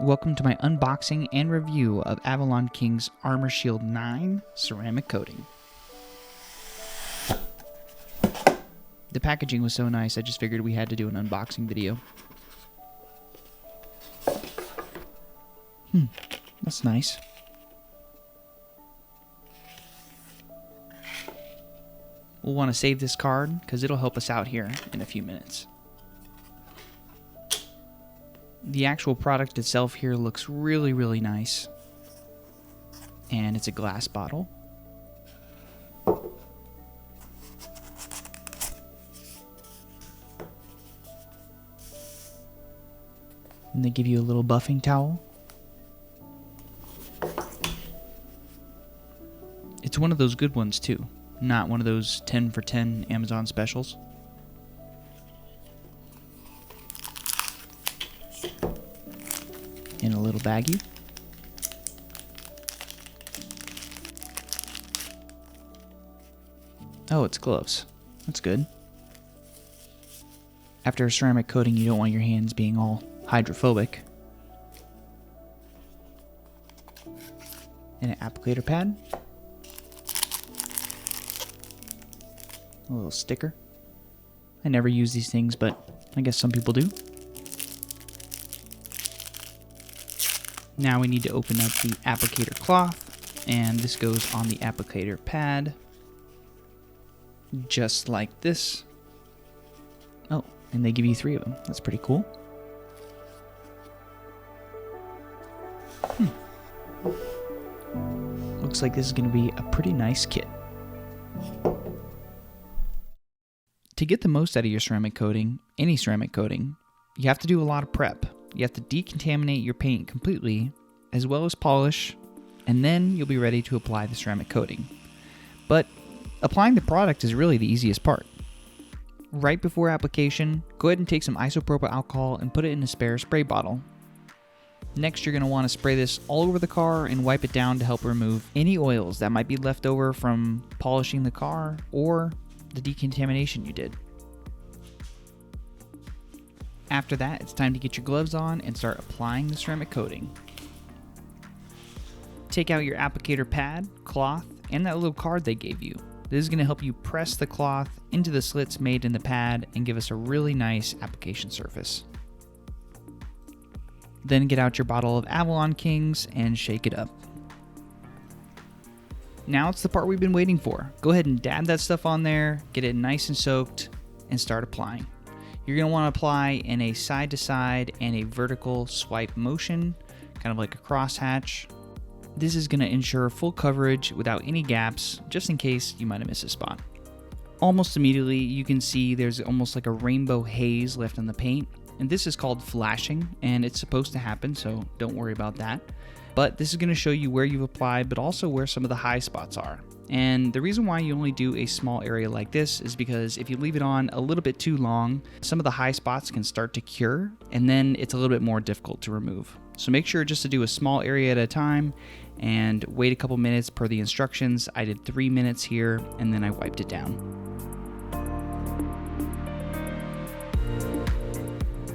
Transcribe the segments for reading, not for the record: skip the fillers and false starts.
Welcome to my unboxing and review of Avalon King's Armor Shield 9 ceramic coating. The packaging was so nice, I just figured we had to do an unboxing video. That's nice. We'll want to save this card because it'll help us out here in a few minutes. The actual product itself here looks really nice. And it's a glass bottle. And they give you a little buffing towel. It's one of those good ones too, not one of those 10 for 10 Amazon specials. In a little baggie. Oh, it's gloves. That's good. After a ceramic coating, you don't want your hands being all hydrophobic. And an applicator pad. A little sticker. I never use these things, but I guess some people do. Now we need to open up the applicator cloth, and this goes on the applicator pad, just like this. Oh, and they give you 3 of them. That's pretty cool. Looks like this is going to be a pretty nice kit. To get the most out of your ceramic coating, any ceramic coating, you have to do a lot of prep. You have to decontaminate your paint completely, as well as polish, and then you'll be ready to apply the ceramic coating. But applying the product is really the easiest part. Right before application, go ahead and take some isopropyl alcohol and put it in a spare spray bottle. Next, you're going to want to spray this all over the car and wipe it down to help remove any oils that might be left over from polishing the car or the decontamination you did. After that, it's time to get your gloves on and start applying the ceramic coating. Take out your applicator pad, cloth, and that little card they gave you. This is going to help you press the cloth into the slits made in the pad and give us a really nice application surface. Then get out your bottle of Avalon Kings and shake it up. Now it's the part we've been waiting for. Go ahead and dab that stuff on there, get it nice and soaked, and start applying. You're going to want to apply in a side-to-side and a vertical swipe motion, kind of like a crosshatch. This is going to ensure full coverage without any gaps, just in case you might have missed a spot. Almost immediately, you can see there's almost like a rainbow haze left on the paint, and this is called flashing, and it's supposed to happen, so don't worry about that. But this is going to show you where you've applied, but also where some of the high spots are. And the reason why you only do a small area like this is because if you leave it on a little bit too long, some of the high spots can start to cure, and then it's a little bit more difficult to remove. So make sure just to do a small area at a time and wait a couple minutes per the instructions. I did 3 minutes here, and then I wiped it down.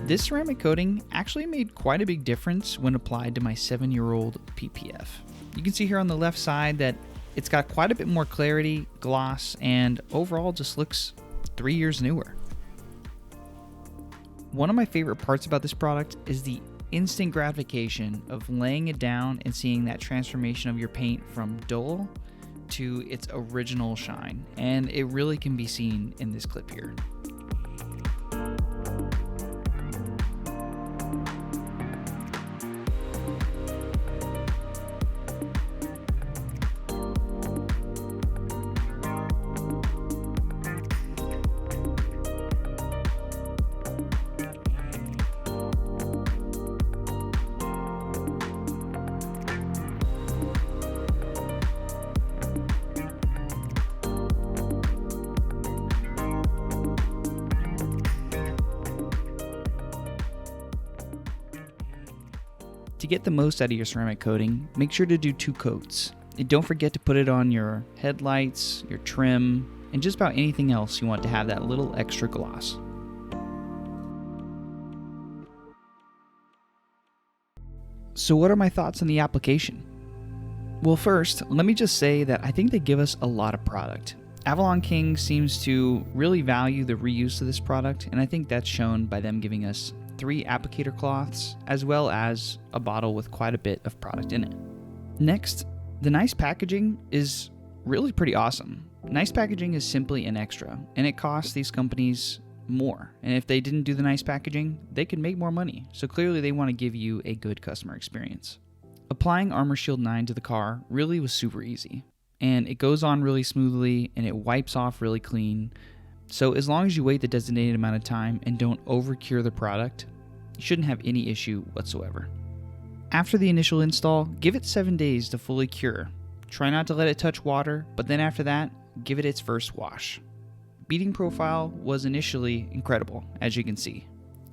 This ceramic coating actually made quite a big difference when applied to my 7-year-old PPF. You can see here on the left side that it's got quite a bit more clarity, gloss, and overall just looks 3 years newer. One of my favorite parts about this product is the instant gratification of laying it down and seeing that transformation of your paint from dull to its original shine, and it really can be seen in this clip here. To get the most out of your ceramic coating, make sure to do 2 coats. And don't forget to put it on your headlights, your trim, and just about anything else you want to have that little extra gloss. So what are my thoughts on the application? Well, first, let me just say that I think they give us a lot of product. Avalon King seems to really value the reuse of this product, and I think that's shown by them giving us 3 applicator cloths, as well as a bottle with quite a bit of product in it. Next, the nice packaging is really pretty awesome. Nice packaging is simply an extra, and it costs these companies more. And if they didn't do the nice packaging, they could make more money. So clearly they want to give you a good customer experience. Applying Armor Shield 9 to the car really was super easy. And it goes on really smoothly, and it wipes off really clean. So as long as you wait the designated amount of time and don't over-cure the product, you shouldn't have any issue whatsoever. After the initial install, give it 7 days to fully cure. Try not to let it touch water, but then after that, give it its first wash. Beading profile was initially incredible, as you can see.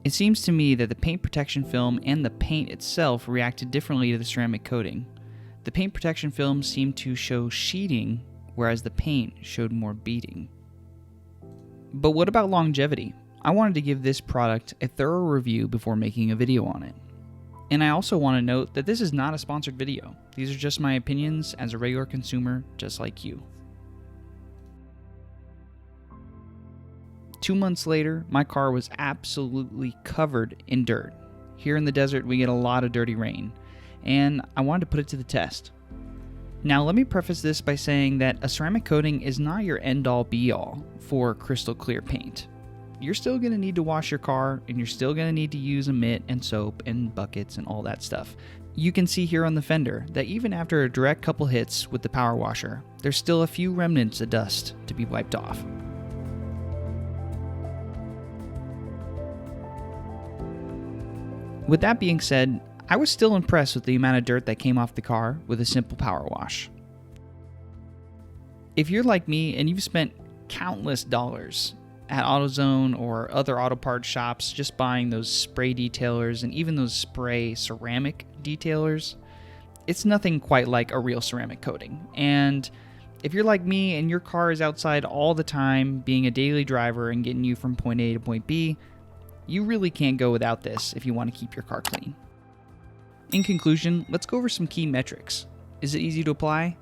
It seems to me that the paint protection film and the paint itself reacted differently to the ceramic coating. The paint protection film seemed to show sheeting, whereas the paint showed more beading. But what about longevity? I wanted to give this product a thorough review before making a video on it. And I also want to note that this is not a sponsored video. These are just my opinions as a regular consumer, just like you. 2 months later, my car was absolutely covered in dirt. Here in the desert, we get a lot of dirty rain, and I wanted to put it to the test. Now, let me preface this by saying that a ceramic coating is not your end-all be-all for crystal clear paint. You're still going to need to wash your car, and you're still going to need to use a mitt and soap and buckets and all that stuff. You can see here on the fender that even after a direct couple hits with the power washer, there's still a few remnants of dust to be wiped off. With that being said, I was still impressed with the amount of dirt that came off the car with a simple power wash. If you're like me and you've spent countless dollars at AutoZone or other auto parts shops just buying those spray detailers and even those spray ceramic detailers, it's nothing quite like a real ceramic coating. And if you're like me and your car is outside all the time being a daily driver and getting you from point A to point B, you really can't go without this if you want to keep your car clean. In conclusion, let's go over some key metrics. Is it easy to apply?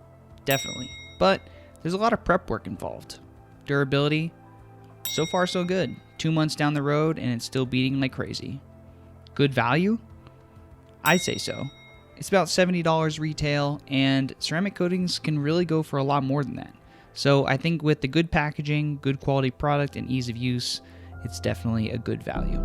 Definitely. But there's a lot of prep work involved. Durability? So far so good. 2 months down the road and it's still beating like crazy. Good value? I'd say so. It's about $70 retail, and ceramic coatings can really go for a lot more than that. So I think with the good packaging, good quality product, and ease of use, it's definitely a good value.